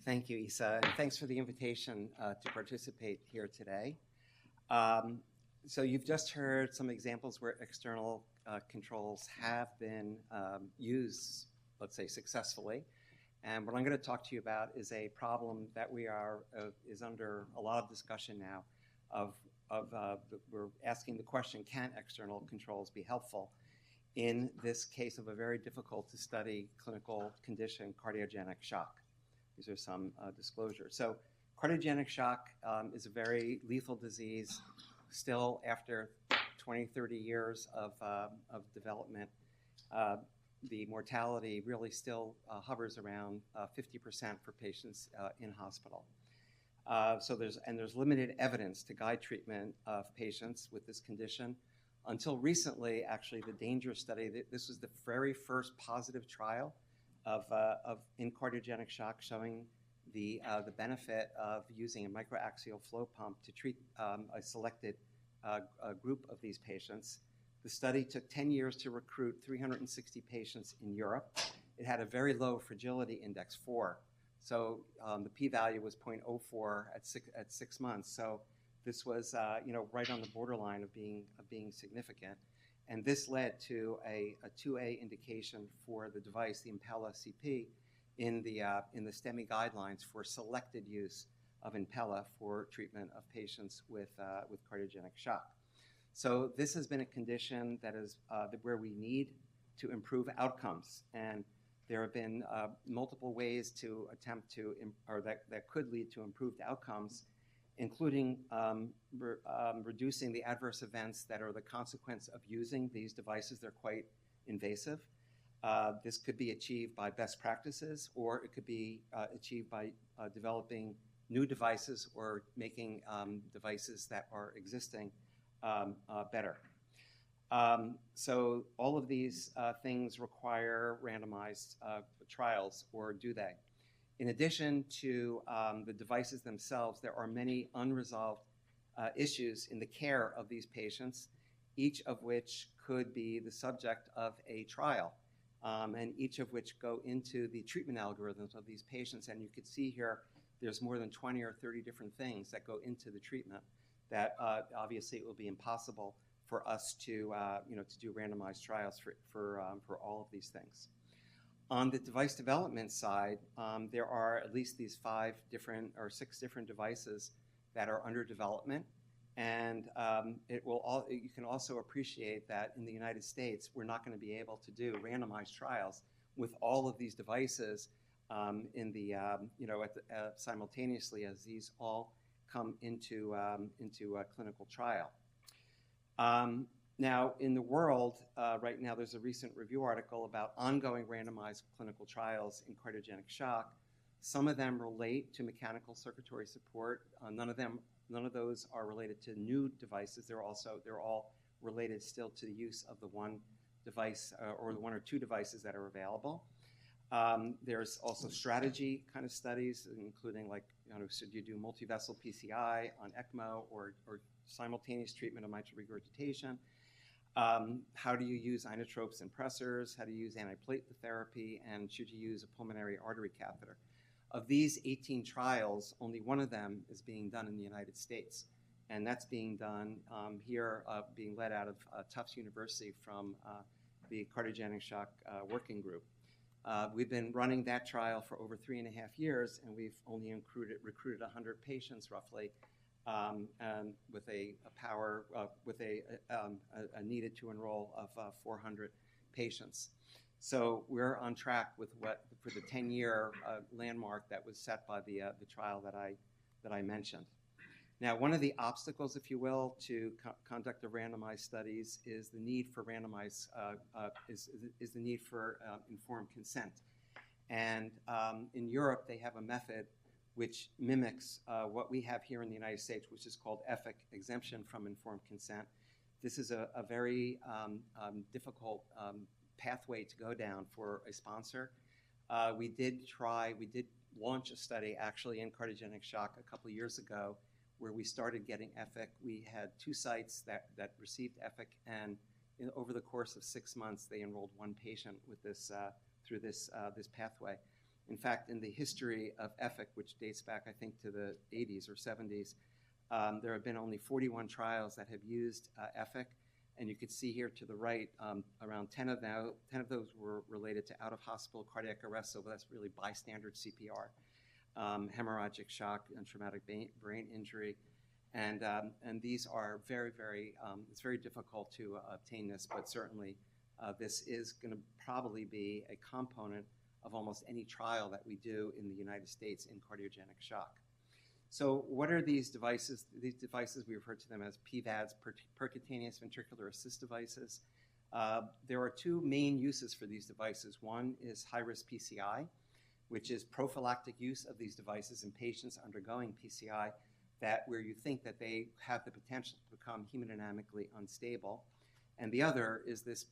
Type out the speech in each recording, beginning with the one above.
Thank you, Isa, and thanks for the invitation to participate here today. So you've just heard some examples where external controls have been used, let's say, successfully. And what I'm going to talk to you about is a problem that is under a lot of discussion now. We're asking the question: can external controls be helpful in this case of a very difficult to study clinical condition, cardiogenic shock? These are some disclosures. So cardiogenic shock is a very lethal disease. Still, after 20, 30 years of development, the mortality really still hovers around 50% for patients in hospital. So there's limited evidence to guide treatment of patients with this condition. Until recently, actually, the DANGER study, this was the very first positive trial in cardiogenic shock, showing the benefit of using a microaxial flow pump to treat a selected group of these patients. The study took 10 years to recruit 360 patients in Europe. It had a very low fragility index, 4. So the p-value was 0.04 at 6 months. So this was right on the borderline of being significant. And this led to a 2A indication for the device, the Impella CP, in the STEMI guidelines for selected use of Impella for treatment of patients with cardiogenic shock. So this has been a condition that is where we need to improve outcomes, and there have been multiple ways to attempt to, that could lead to improved outcomes, including reducing the adverse events that are the consequence of using these devices. They're quite invasive. This could be achieved by best practices, or it could be achieved by developing new devices or making devices that are existing better. So all of these things require randomized trials, or do they? In addition to the devices themselves, there are many unresolved issues in the care of these patients, each of which could be the subject of a trial, and each of which go into the treatment algorithms of these patients. And you could see here, there's more than 20 or 30 different things that go into the treatment that obviously it will be impossible for us to do randomized trials for all of these things. On the device development side, there are at least these 5 different or 6 different devices that are under development, and you can also appreciate that in the United States, we're not going to be able to do randomized trials with all of these devices simultaneously as these all come into a clinical trial. Now, in the world, right now, there's a recent review article about ongoing randomized clinical trials in cardiogenic shock. Some of them relate to mechanical circulatory support. None of those are related to new devices. They're all related still to the use of the one device or the 1 or 2 devices that are available. There's also strategy kind of studies, including should you do multi-vessel PCI on ECMO or simultaneous treatment of mitral regurgitation? How do you use inotropes and pressors? How do you use antiplatelet therapy? And should you use a pulmonary artery catheter? Of these 18 trials, only 1 of them is being done in the United States. And that's being done here, being led out of Tufts University from the Cardiogenic Shock Working Group. We've been running that trial for over 3.5 years, and we've only recruited 100 patients roughly, with a needed to enroll of 400 patients. So we're on track with for the 10-year landmark that was set by the trial that I mentioned. Now, one of the obstacles, if you will, to conduct the randomized studies is the need for informed consent. And in Europe, they have a method which mimics what we have here in the United States, which is called EFIC, exemption from informed consent. This is a very difficult pathway to go down for a sponsor. We did launch a study actually in cardiogenic shock a couple of years ago, where we started getting EFIC. We had 2 sites that received EFIC, and over the course of 6 months, they enrolled 1 patient with this through this pathway. In fact, in the history of EFIC, which dates back, I think, to the 80s or 70s, there have been only 41 trials that have used EFIC. And you can see here to the right, around 10 of those were related to out-of-hospital cardiac arrest, so that's really bystander CPR, hemorrhagic shock and traumatic brain injury. And these are very, it's very difficult to obtain this, but certainly this is going to probably be a component of almost any trial that we do in the United States in cardiogenic shock. So what are these devices? These devices, we refer to them as PVADs, percutaneous ventricular assist devices. There are two main uses for these devices. One is high-risk PCI, which is prophylactic use of these devices in patients undergoing PCI where you think that they have the potential to become hemodynamically unstable. And the other is this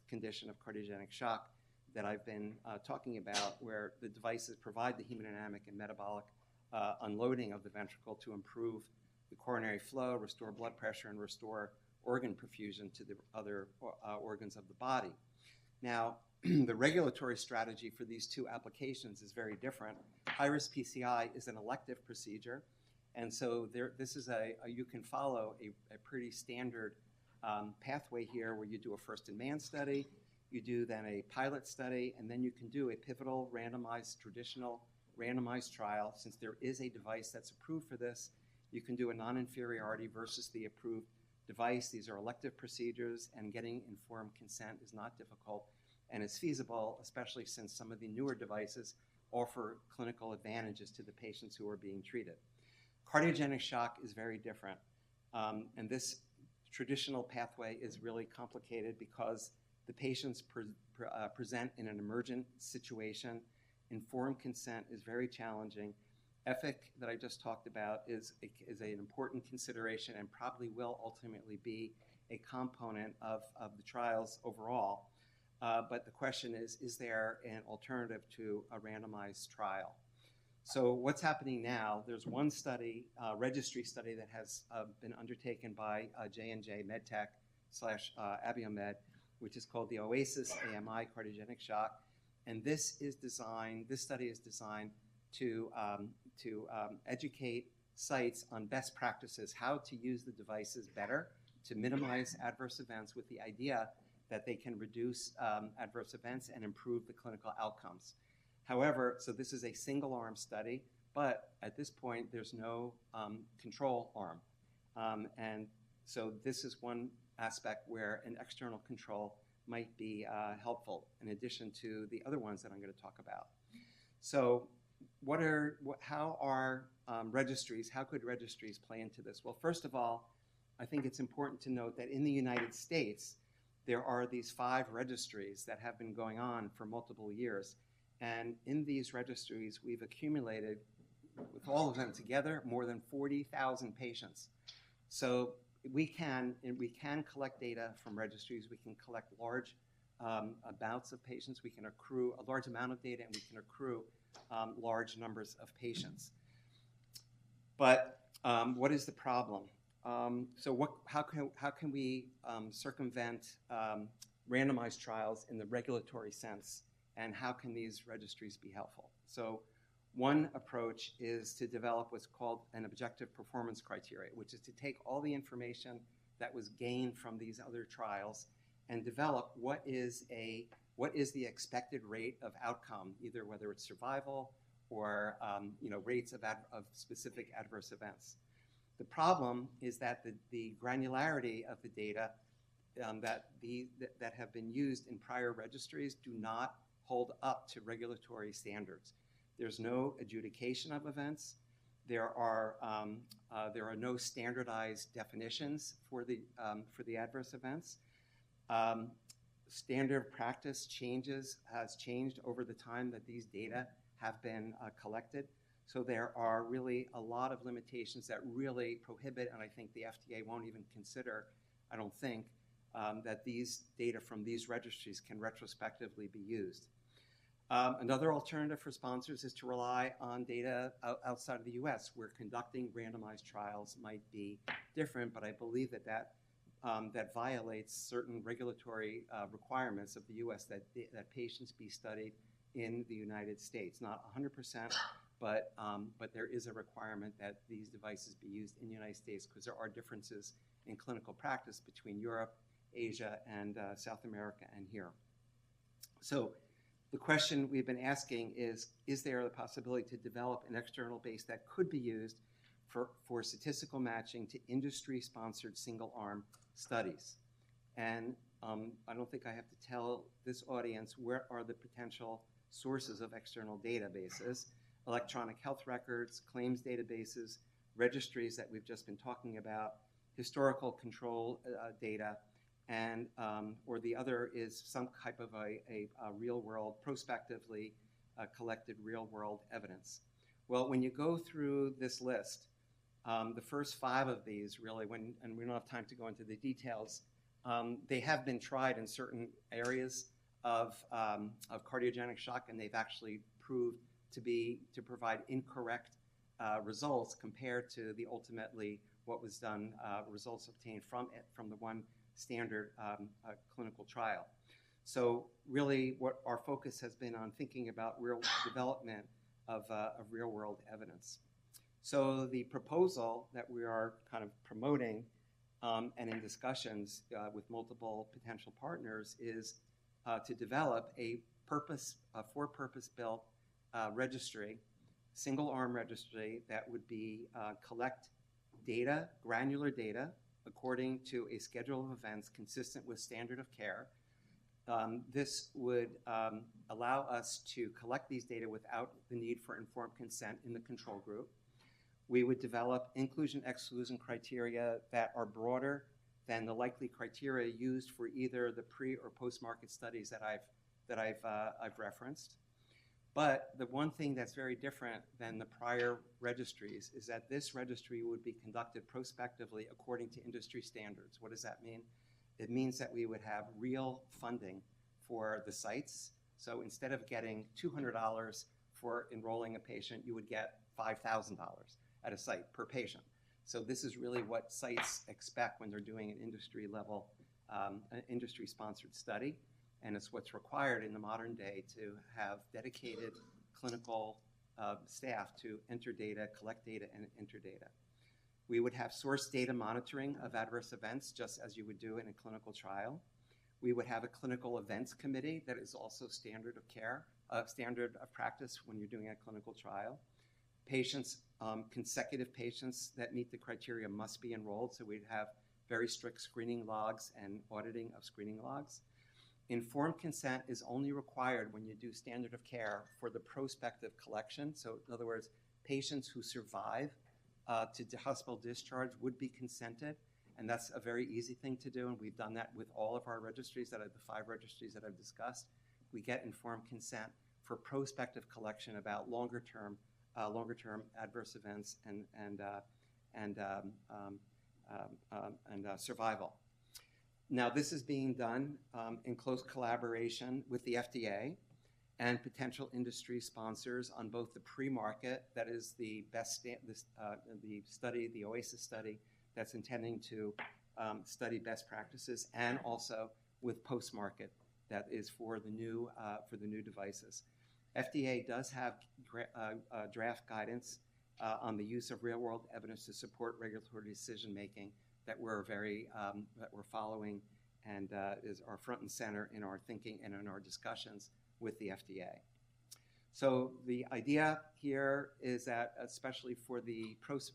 condition of cardiogenic shock that I've been talking about, where the devices provide the hemodynamic and metabolic unloading of the ventricle to improve the coronary flow, restore blood pressure, and restore organ perfusion to the other organs of the body. Now, the regulatory strategy for these two applications is very different. High-risk PCI is an elective procedure, and so this is you can follow a pretty standard pathway here where you do a first-in-man study, you do then a pilot study, and then you can do a pivotal traditional randomized trial. Since there is a device that's approved for this, you can do a non-inferiority versus the approved device. These are elective procedures, and getting informed consent is not difficult and is feasible, especially since some of the newer devices offer clinical advantages to the patients who are being treated. Cardiogenic shock is very different, and this traditional pathway is really complicated because the patients present in an emergent situation. Informed consent is very challenging. EFIC that I just talked about is an important consideration and probably will ultimately be a component of the trials overall. But the question is there an alternative to a randomized trial? So what's happening now, there's one study, registry study that has been undertaken by J&J MedTech / Abiomed, which is called the OASIS AMI cardiogenic shock. And this study is designed to educate sites on best practices, how to use the devices better to minimize adverse events, with the idea that they can reduce adverse events and improve the clinical outcomes. However, so this is a single-arm study, but at this point, there's no control arm. And so this is one aspect where an external control might be helpful, in addition to the other ones that I'm going to talk about. So how could registries play into this? Well, first of all, I think it's important to note that in the United States, there are these 5 registries that have been going on for multiple years. And in these registries, we've accumulated, with all of them together, more than 40,000 patients. So we can collect data from registries. We can collect large amounts of patients. We can accrue a large amount of data, and we can accrue large numbers of patients. But what is the problem? So how can we circumvent randomized trials in the regulatory sense, and how can these registries be helpful? So one approach is to develop what's called an objective performance criteria, which is to take all the information that was gained from these other trials and develop what is the expected rate of outcome, either whether it's survival or rates of specific adverse events. The problem is that the granularity of the data that have been used in prior registries do not hold up to regulatory standards. There's no adjudication of events. There are no standardized definitions for the adverse events. Standard practice has changed over the time that these data have been collected. So there are really a lot of limitations that really prohibit, and I think the FDA won't even consider, I don't think, that these data from these registries can retrospectively be used. Another alternative for sponsors is to rely on data outside of the US, where conducting randomized trials might be different, but I believe that violates certain regulatory requirements of the US, that patients be studied in the United States. Not 100%, but there is a requirement that these devices be used in the United States because there are differences in clinical practice between Europe, Asia, and South America and here. So the question we've been asking is there the possibility to develop an external base that could be used for statistical matching to industry-sponsored single-arm studies? And I don't think I have to tell this audience where are the potential sources of external databases: electronic health records, claims databases, registries that we've just been talking about, historical control data, and or the other is some type of a real-world, prospectively collected real-world evidence. Well, when you go through this list, the first 5 of these really, and we don't have time to go into the details, they have been tried in certain areas of cardiogenic shock, and they've actually proved to provide incorrect results compared to the ultimately what was done, results obtained from the one standard clinical trial. So really what our focus has been on thinking about real development of real-world evidence. So the proposal that we are kind of promoting and in discussions with multiple potential partners is to develop a for-purpose built registry, single-arm registry that would be collect data, granular data, according to a schedule of events consistent with standard of care. This would allow us to collect these data without the need for informed consent in the control group. We would develop inclusion-exclusion criteria that are broader than the likely criteria used for either the pre- or post-market studies that I've referenced. But the one thing that's very different than the prior registries is that this registry would be conducted prospectively according to industry standards. What does that mean? It means that we would have real funding for the sites. So instead of getting $200 for enrolling a patient, you would get $5,000 at a site per patient. So this is really what sites expect when they're doing an industry level, an industry-sponsored study. And it's what's required in the modern day to have dedicated clinical staff to enter data, collect data, and enter data. We would have source data monitoring of adverse events, just as you would do in a clinical trial. We would have a clinical events committee that is also standard of care, standard of practice when you're doing a clinical trial. Patients, consecutive patients that meet the criteria must be enrolled, so we'd have very strict screening logs and auditing of screening logs. Informed consent is only required when you do standard of care for the prospective collection. So in other words, patients who survive to hospital discharge would be consented, and that's a very easy thing to do, and we've done that with all of our registries, the 5 registries that I've discussed. We get informed consent for prospective collection about longer-term adverse events and survival. Now, this is being done in close collaboration with the FDA and potential industry sponsors on both the pre-market, that is the study, the OASIS study, that's intending to study best practices, and also with post-market, that is for the new devices. FDA does have draft guidance on the use of real-world evidence to support regulatory decision-making that we're following and is our front and center in our thinking and in our discussions with the FDA. So the idea here is that, especially for the post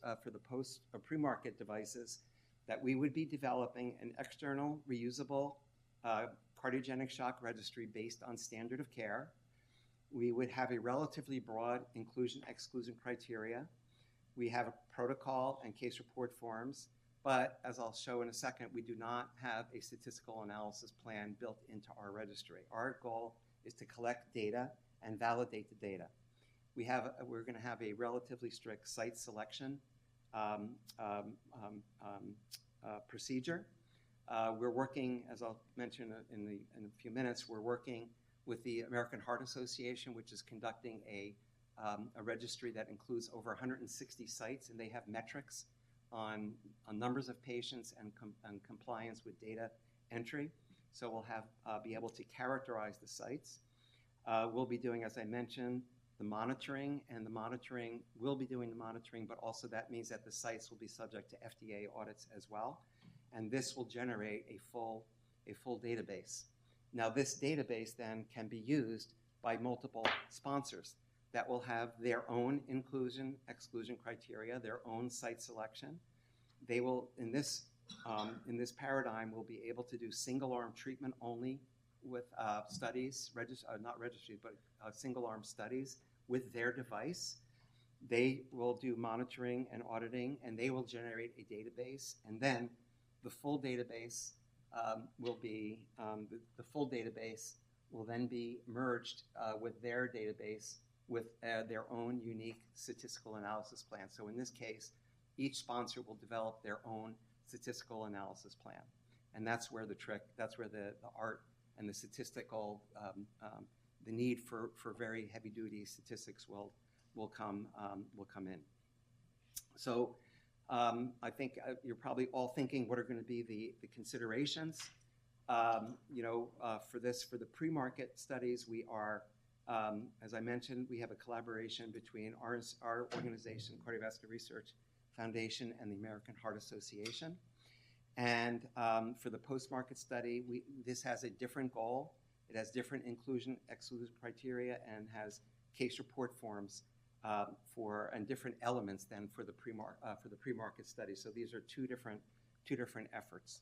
or pre-market devices, that we would be developing an external reusable cardiogenic shock registry based on standard of care. We would have a relatively broad inclusion-exclusion criteria. We have a protocol and case report forms, but as I'll show in a second, we do not have a statistical analysis plan built into our registry. Our goal is to collect data and validate the data. We're going to have a relatively strict site selection procedure. We're working, as I'll mention in a few minutes, we're working with the American Heart Association, which is conducting a registry that includes over 160 sites, and they have metrics on numbers of patients and compliance with data entry. So we'll be able to characterize the sites. We'll be doing, as I mentioned, the monitoring, and the monitoring will be doing the monitoring, but also that means that the sites will be subject to FDA audits as well. And this will generate a full database. Now, this database then can be used by multiple sponsors that will have their own inclusion, exclusion criteria, their own site selection. They will, in this paradigm, will be able to do single-arm treatment only with studies, not registries, but single-arm studies with their device. They will do monitoring and auditing, and they will generate a database, and then the full database will then be merged with their database with their own unique statistical analysis plan. So in this case, each sponsor will develop their own statistical analysis plan. And that's where the art and the statistical, the need for very heavy-duty statistics will come in. So I think you're probably all thinking, what are going to be the considerations? For the pre-market studies, we are, as I mentioned, we have a collaboration between our organization, Cardiovascular Research Foundation, and the American Heart Association. And for the post-market study, this has a different goal. It has different inclusion, exclusion criteria, and has case report forms and different elements than for the pre-market study. So these are two different efforts.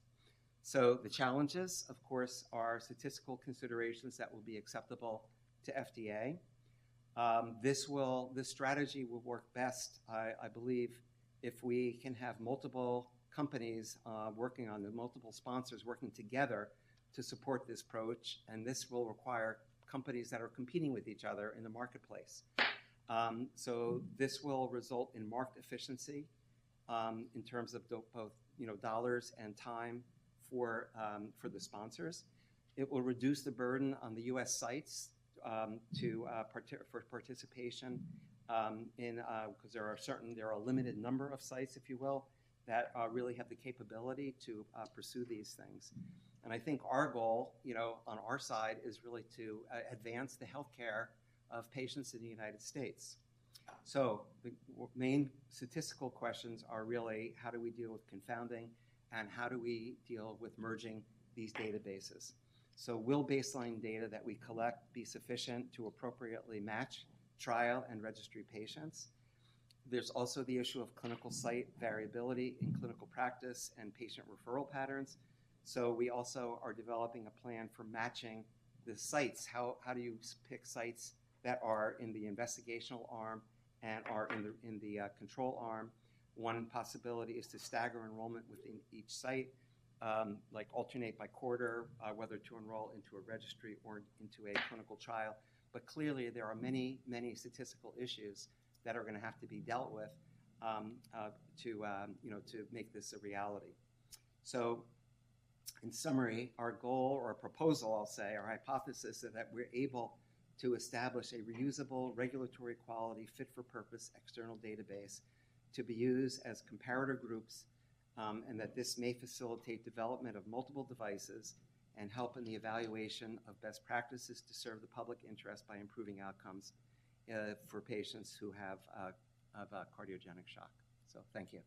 So the challenges, of course, are statistical considerations that will be acceptable to FDA. This strategy will work best, I believe, if we can have multiple companies working on the multiple sponsors working together to support this approach, and this will require companies that are competing with each other in the marketplace. So this will result in marked efficiency in terms of both dollars and time for the sponsors. It will reduce the burden on the U.S. sites for participation because there are a limited number of sites, if you will, that really have the capability to pursue these things. And I think our goal, on our side, is really to advance the healthcare of patients in the United States. So the main statistical questions are really, how do we deal with confounding, and how do we deal with merging these databases? So will baseline data that we collect be sufficient to appropriately match trial and registry patients? There's also the issue of clinical site variability in clinical practice and patient referral patterns. So we also are developing a plan for matching the sites. How do you pick sites that are in the investigational arm and are in the control arm? One possibility is to stagger enrollment within each site, like alternate by quarter, whether to enroll into a registry or into a clinical trial. But clearly, there are many, many statistical issues that are going to have to be dealt with to make this a reality. So, in summary, our goal or proposal, I'll say, our hypothesis is that we're able to establish a reusable, regulatory quality, fit-for-purpose external database to be used as comparator groups, and that this may facilitate development of multiple devices and help in the evaluation of best practices to serve the public interest by improving outcomes for patients who have cardiogenic shock. So thank you.